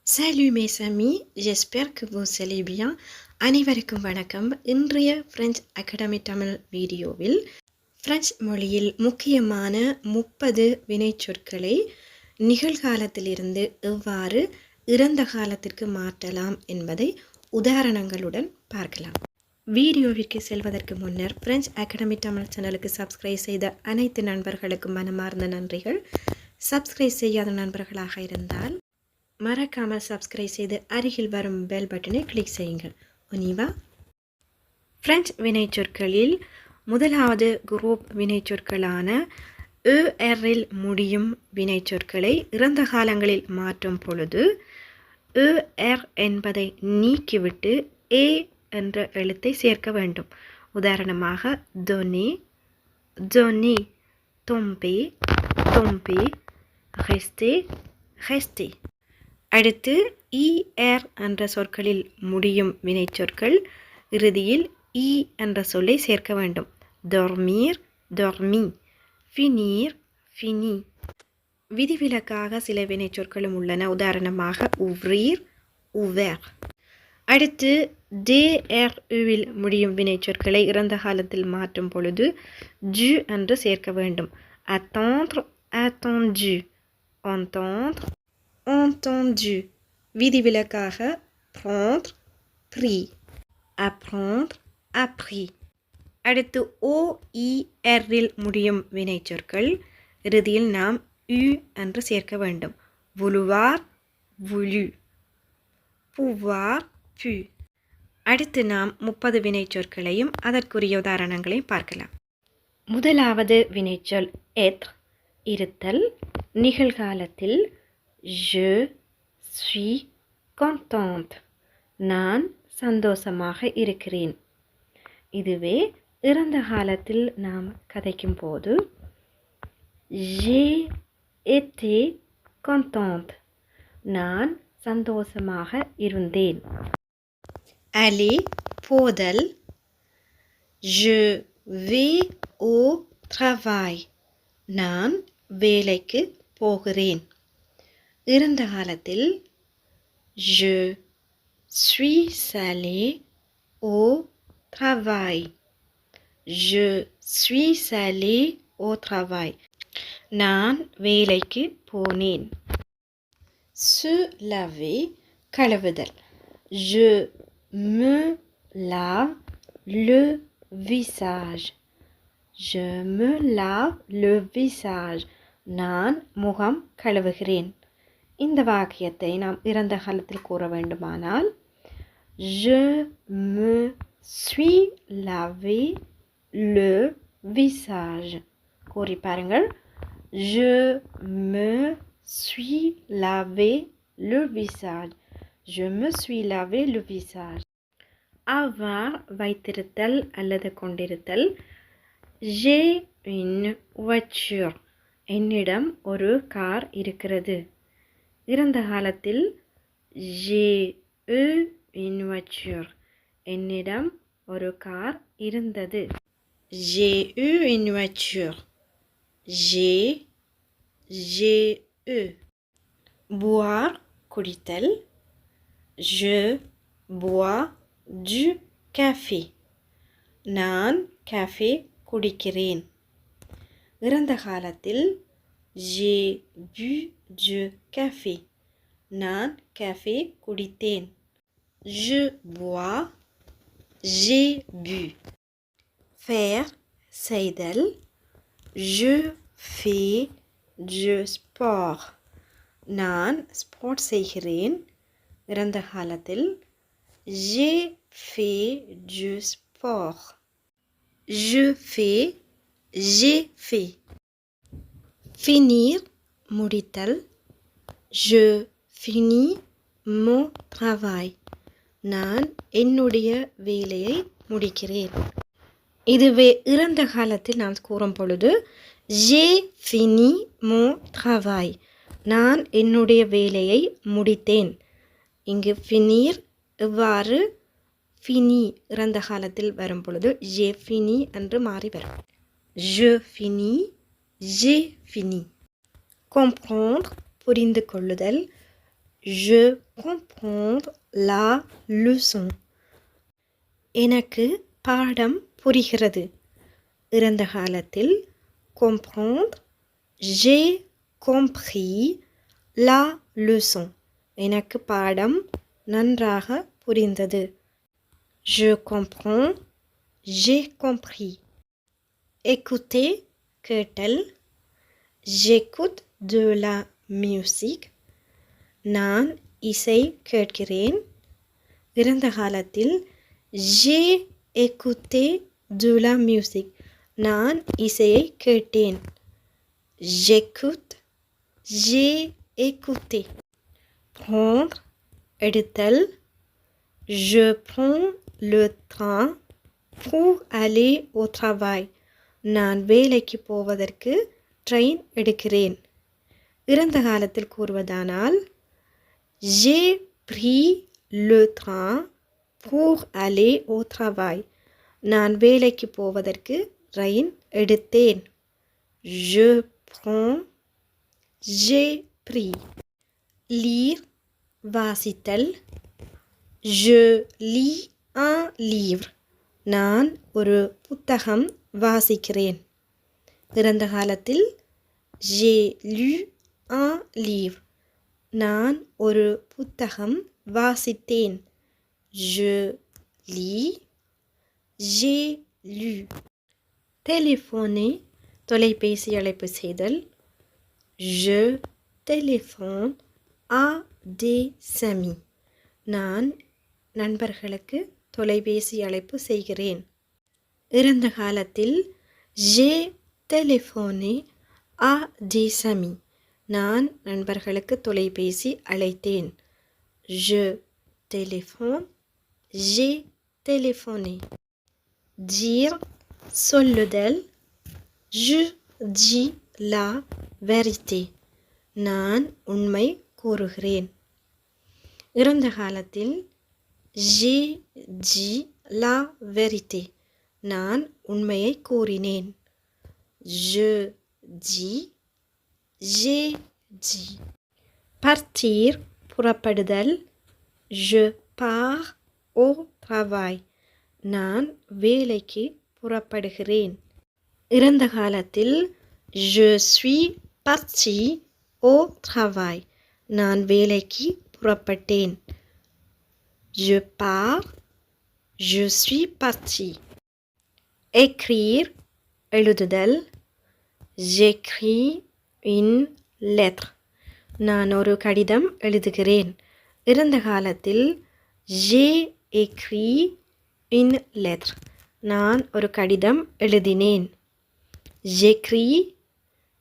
Salut mes amis, j'espère que vous allez bien. அனைவருக்கும் வணக்கம். இன்றைய பிரெஞ்சு அகாடமி தமிழ் வீடியோவில் பிரெஞ்சு மொழியில் முக்கியமான 30 வினைச்சொற்களை நிகழ்காலத்திலிருந்து எவ்வாறு இறந்த காலத்திற்கு மாற்றலாம் என்பதை உதாரணங்களுடன் பார்க்கலாம். வீடியோவிற்கு செல்வதற்கு முன்னர் பிரெஞ்சு அகாடமி தமிழ் சேனலுக்கு சப்ஸ்கிரைப் செய்த அனைத்து நண்பர்களுக்கும் மனமார்ந்த நன்றிகள். சப்ஸ்கிரைப் செய்யாத நண்பர்களாக இருந்தால் மறக்காமல் சப்ஸ்கிரைப் செய்து அருகில் வரும் பெல் பட்டனை கிளிக் செய்யுங்கள். ஒனிவா பிரெஞ்சு வினைச்சொற்களில் முதலாவது குரூப் வினைச்சொற்களான ஏஆரில் முடியும் வினைச்சொற்களை இறந்த காலங்களில் மாற்றும் பொழுது ஏஆர் என்பதை நீக்கிவிட்டு ஏ என்ற எழுத்தை சேர்க்க வேண்டும். உதாரணமாக donner, donner, tomber, tomber, rester, rester. அடுத்து er என்ற சொற்களில் முடியும் வினைச்சொற்கள் இறுதியில் இ என்ற சொல்லை சேர்க்க வேண்டும். dormir, dormi, finir, fini. விதிவிலக்காக சில வினைச்சொற்களும் உள்ளன. உதாரணமாக ouvrir, ouvert. அடுத்து dru-வில் முடியும் வினைச்சொற்களை இறந்த காலத்தில் மாற்றும் பொழுது du என்று சேர்க்க வேண்டும். attendre, attendu, entendre, entendu. விதிவிலக்காக prendre, pris, apprendre, appris. அடுத்து OER-இல் முடியும் வினைச்சொற்கள் இறுதியில் நாம் u என்று சேர்க்க வேண்டும். vouloir, voulu, pouvoir, pu. அடுத்து நாம் 30 வினைச்சொற்களையும் அதற்குரிய உதாரணங்களையும் பார்க்கலாம். முதலாவது வினைச்சொல் être, இருத்தல். நிகழ்காலத்தில் je suis contente, நான் சந்தோஷமாக இருக்கிறேன். இதுவே இறந்த காலத்தில் நாம் கதைக்கும் போது j'ai été contente, நான் சந்தோஷமாக இருந்தேன். aller, போதல். je vais au travail, நான் வேலைக்கு போகிறேன். இறந்த காலத்தில் je suis allé au travail, je suis allé au travail, நான் வேலைக்கு போனேன். se laver, கழுவுதல். je me lave le visage, je me lave le visage, நான் முகம் கழுவுகிறேன். இந்த வாக்கியத்தை நாம் இறந்த காலத்தில் கூற வேண்டுமானால் je me suis lavé le visage. கூறி பாருங்கள். je me suis lavé le visage, je me suis lavé le visage. avoir, வைத்திருத்தல் அல்லது கொண்டிருத்தல். j'ai une voiture, என்னிடம் ஒரு கார் இருக்கிறது. இறந்த காலத்தில் j'ai eu une voiture, என்னிடம் ஒரு கார் இருந்தது. j'ai eu une voiture, j'ai eu. boire, குடித்தல். je bois du café, நான் காஃபே குடிக்கிறேன். இறந்த காலத்தில் j'ai bu du café, நான் காஃபே குடித்தேன். je bois, j'ai bu. faire, செய்தல். je fais du sport, நான் ஸ்போர்ட் செய்கிறேன். இறந்த காலத்தில் j'ai fait du sport, je fais, j'ai fait. finir, முடித்தல். je finis mon travail, நான் என்னுடைய வேலையை முடிக்கிறேன். இதுவே இறந்த காலத்தில் நாம் கூறும் பொழுது j'ai fini mon travail, நான் என்னுடைய வேலையை முடித்தேன். இங்கு finir எவ்வாறு fini இறந்த காலத்தில் வரும் பொழுது j'ai fini என்று மாறி வரும். je finis, j'ai fini. comprendre, புரிந்து கொள்ளுதல். Je comprends la leçon. எனக்கு பாடம் புரிகிறது. இறந்த காலத்தில் comprendre, j'ai compris la leçon. எனக்கு பாடம் நன்றாக புரிந்தது. Je comprends, j'ai compris. Écouter, கேட்டல். J'écoute de la musique. நான் இசை கேட்கிறேன். இறந்த காலத்தில் j'ai écouté de la musique. நான் இசையை கேட்டேன். J'écoute, j'ai écouté. Prendre, எடுத்தல். Je prends le train pour aller au travail. நான் வேலைக்கு போவதற்கு ட்ரெயின் எடுக்கிறேன். இறந்த காலத்தில் கூறுவதானால் j'ai pris le train pour aller au travail. நான் வேலைக்கு போவதற்கு ட்ரெயின் எடுத்தேன். Je prends, j'ai pris. Lire, வாசித்தல். Je lis un livre. நான் ஒரு புத்தகம் வாசிக்கிறேன். இறந்த காலத்தில் j'ai lu un livre. நான் ஒரு புத்தகம் வாசித்தேன். Je lis, j'ai lu. Téléphoner, தொலைபேசி அழைப்பு செய்தல். Je téléphone à des amis. நான் நண்பர்களுக்கு தொலைபேசி அழைப்பு செய்கிறேன். இறந்த காலத்தில் j'ai téléphoné à des amis. நான் நண்பர்களுக்கு தொலைபேசி அழைத்தேன். Je téléphone, j'ai téléphoné. Dire, சொல்லுதல். Je dis la vérité. நான் உண்மை கூறுகிறேன். இறந்த காலத்தில் j'ai dit la vérité. நான் உண்மையை கூறினேன். Je dis, j'ai dit. Partir, புறப்படுதல். Je pars au travail. நான் வேலைக்கு புறப்படுகிறேன். இறந்த காலத்தில் je suis parti au travail. நான் வேலைக்கு புறப்பட்டேன். Je pars, je suis parti. Écrire, எழுதுதல். J'écris une lettre. நான் ஒரு கடிதம் எழுதுகிறேன். இறந்த காலத்தில் j'ai écrit une lettre. நான் ஒரு கடிதம் எழுதினேன். J'écris,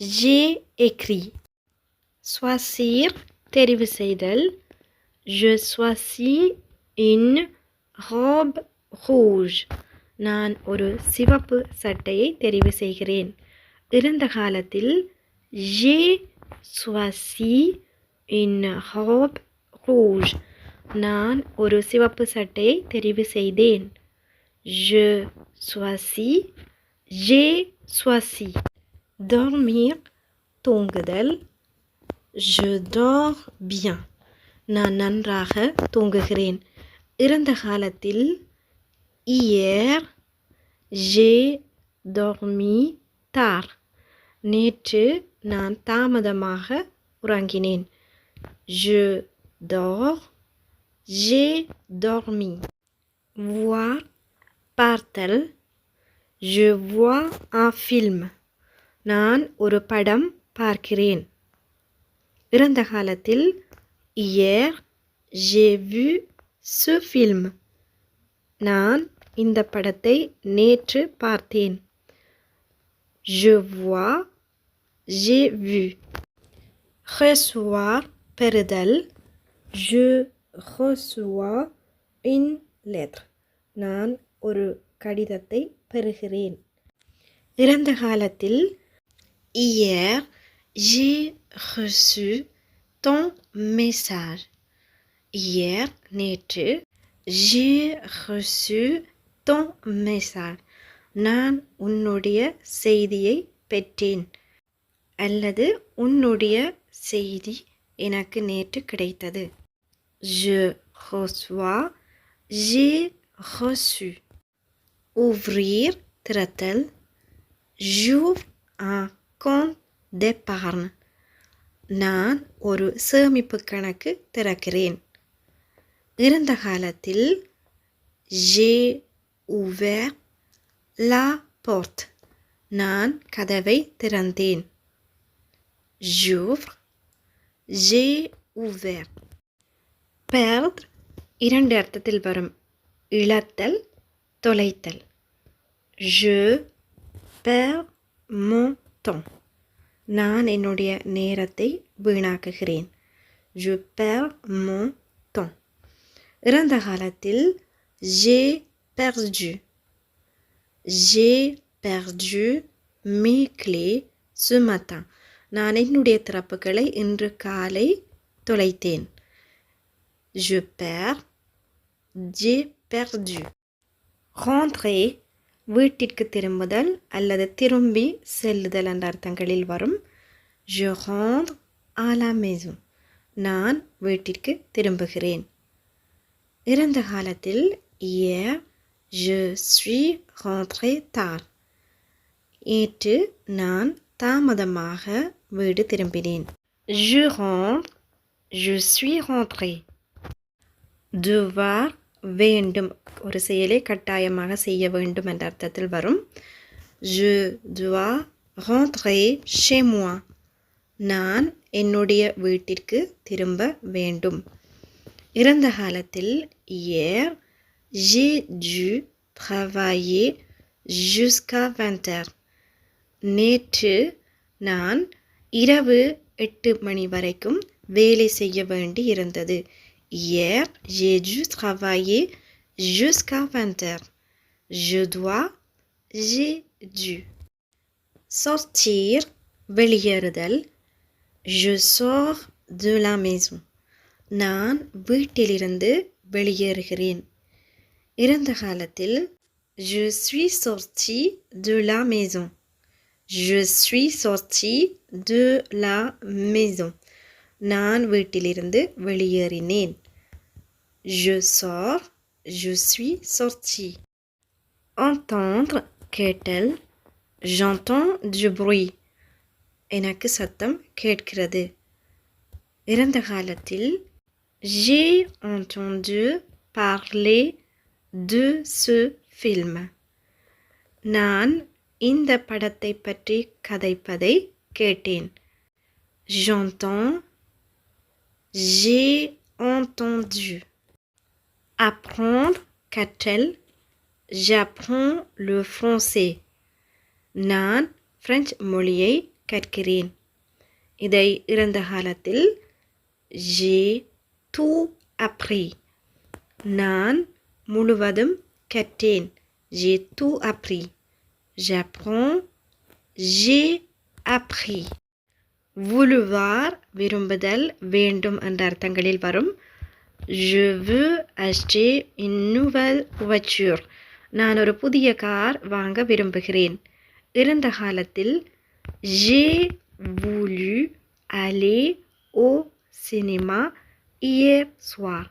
j'ai écrit. Choisir, தெரிவு செய்தல். Je choisis une robe rouge. நான் ஒரு சிவப்பு சட்டையை தெரிவு செய்கிறேன். இறந்த காலத்தில் j'ai choisi une robe rouge. நான் ஒரு சிவப்பு சட்டையை தெரிவு செய்தேன். Je choisis, j'ai choisi. Dormir, தூங்குதல். Je dors bien. நான் நன்றாக தூங்குகிறேன். இறந்த காலத்தில் hier, j'ai dormi tard. நேற்று நான் தாமதமாக உறங்கினேன். Je dors, j'ai dormi. Voir, பார்த்தல். Je vois un film. நான் ஒரு படம் பார்க்கிறேன். இறந்த காலத்தில் hier, j'ai vu ce film. நான் இந்த படத்தை நேற்று பார்த்தேன். Je vois, j'ai vu. Recevoir, பெறுதல். Je reçois une lettre. நான் ஒரு கடிதத்தை பெறுகிறேன். இறந்த காலத்தில் hier, j'ai reçu ton message. Hier, நேற்று. J'ai reçu ton message. நான் உன்னுடைய செய்தியை பெற்றேன். அல்லது உன்னுடைய செய்தி எனக்கு நேற்று கிடைத்தது. Je reçois, j'ai reçu. Ouvrir, திறத்தல். J'ouvre un compte d'épargne. நான் ஒரு சேமிப்பு கணக்கு திறக்கிறேன். இறந்த காலத்தில் j'ai ouvert la porte. நான் கதவை திறந்தேன். J'ouvre, j'ai ouvert. Perdre இரண்டு அர்த்தத்தில் வரும். இழத்தல், தொலைத்தல். Je perds mon temps. நான் என்னுடைய நேரத்தை வீணாக்குகிறேன். Je perds mon temps. இறந்த காலத்தில் j'ai perdu. J'ai perdu mes clés ce matin. நான் என்னுடைய திறப்புகளை இன்று காலை தொலைத்தேன். Je perds, j'ai perdu. Rentrer, வீட்டிற்கு திரும்புதல் அல்லது திரும்பி செல்லுதல் என்ற அர்த்தங்களில் வரும். Je rentre à la maison. நான் வீட்டிற்கு திரும்புகிறேன். இறந்த காலத்தில் hier, je suis rentré tard. நேற்று நான் தாமதமாக வீடு திரும்பினேன். Je rentre, je suis rentré. Devoir, வேண்டும், ஒரு செயலை கட்டாயமாக செய்ய வேண்டும் என்ற அர்த்தத்தில் வரும். Je dois rentrer chez moi. நான் என்னுடைய வீட்டிற்கு திரும்ப வேண்டும். இறந்த காலத்தில் hier, j'ai dû travailler jusqu'à 20 heures. நேற்று நான் இரவு 8 மணி வரைக்கும் வேலை செய்ய வேண்டி இருந்தது. Hier, j'ai dû travailler jusqu'à 20 heures. Je dois, j'ai dû. Sortir, வெளியேறுதல். Je sors de la maison. நான் வீட்டிலிருந்து வெளியேறுகிறேன். இறந்த காலத்தில் je suis sorti de la maison. Je suis sorti de la maison. நான் வீட்டிலிருந்து வெளியேறினேன். Je sors, je suis sorti. Entendre, கேட்டல். J'entends du bruit. எனக்கு சத்தம் கேட்கிறது. இறந்த காலத்தில் j'ai entendu parler de ce film. நான் இந்த படத்தை பற்றி கதைப்பதை கேட்டேன். J'entends, j'ai entendu. Apprendre, கற்றல். J'apprends le français. நான் பிரெஞ்சு மொழியை கற்கிறேன். இதை இறந்த காலத்தில் j'ai tout appris. நான் முழுவதும் கற்றேன். J'ai tout appris. J'apprends, j'ai appris. Vouloir, விரும்புதல், வேண்டும் என்ற அர்த்தங்களில் வரும். Je veux acheter une nouvelle voiture. நான் ஒரு புதிய கார் வாங்க விரும்புகிறேன். இறந்த காலத்தில் j'ai voulu aller au cinéma hier soir.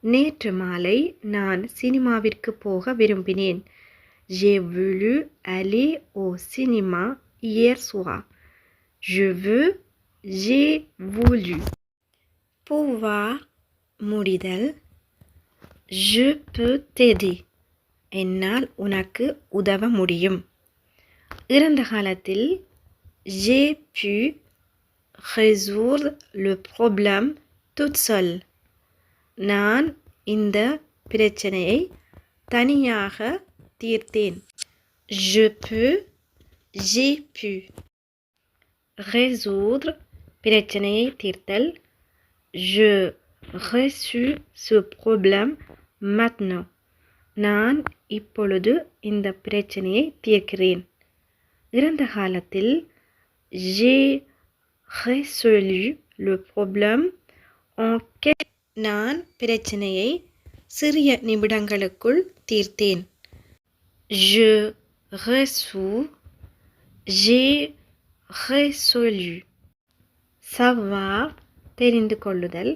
நேற்று மாலை நான் சினிமாவிற்கு போக விரும்பினேன். J'ai voulu aller au cinéma hier soir. Je veux, j'ai voulu. Pouvoir, முடிதல். Je peux t'aider. என்னால் உனக்கு உதவ முடியும். இறந்த காலத்தில் j'ai pu résoudre le problème toute seule. நான் இந்த பிரச்சனையை தனியாக தீர்த்தேன். Je peux, j'ai pu. Résoudre, பிரச்சனையை தீர்த்தல். Je résous ce problème maintenant. நான் இப்பொழுது இந்த பிரச்சனையை தீர்க்கிறேன். இறந்த காலத்தில் j'ai résolu le problème en quelques. நான் பிரச்சனையை சிறிய நிமிடங்களுக்குள் தீர்த்தேன். Je résous, j'ai résolu. Savoir, தெரிந்து கொள்ளுதல்.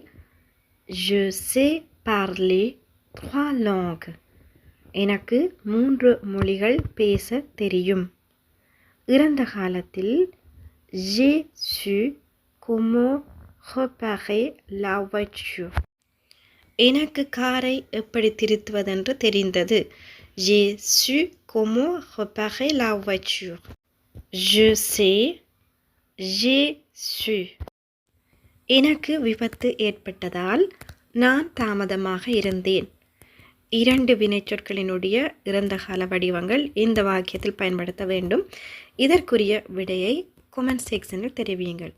Je sais parler 3 langues. எனக்கு 3 மொழிகள் பேச தெரியும். இறந்த காலத்தில் j'ai su comment réparer la voiture. எனக்கு காரை எப்படி திருத்துவதென்று தெரிந்தது. J'ai su comment réparer la voiture. Je sais, j'ai su. எனக்கு விபத்து ஏற்பட்டதால் நான் தாமதமாக இருந்தேன். 2 வினைச்சொற்களினுடைய இறந்த கால வடிவங்கள் இந்த வாக்கியத்தில் பயன்படுத்த வேண்டும். இதற்குரிய விடையை கமெண்ட் செக்ஷனில் தெரிவியுங்கள்.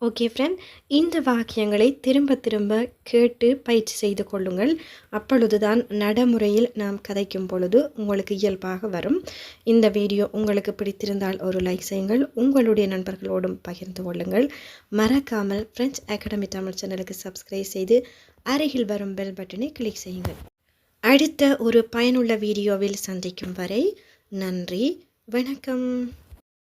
ஓகே ஃப்ரெண்ட், இந்த வாக்கியங்களை திரும்ப திரும்ப கேட்டு பயிற்சி செய்து கொள்ளுங்கள். அப்பொழுதுதான் நடைமுறையில் நாம் கதைக்கும் பொழுது உங்களுக்கு இயல்பாக வரும். இந்த வீடியோ உங்களுக்கு பிடித்திருந்தால் ஒரு லைக் செய்யுங்கள். உங்களுடைய நண்பர்களோடும் பகிர்ந்து கொள்ளுங்கள். மறக்காமல் ஃப்ரெஞ்ச் அகாடமி தமிழ் சேனலுக்கு சப்ஸ்கிரைப் செய்து அருகில் வரும் பெல் பட்டனை கிளிக் செய்யுங்கள். அடுத்த ஒரு பயனுள்ள வீடியோவில் சந்திக்கும் வரை நன்றி, வணக்கம்.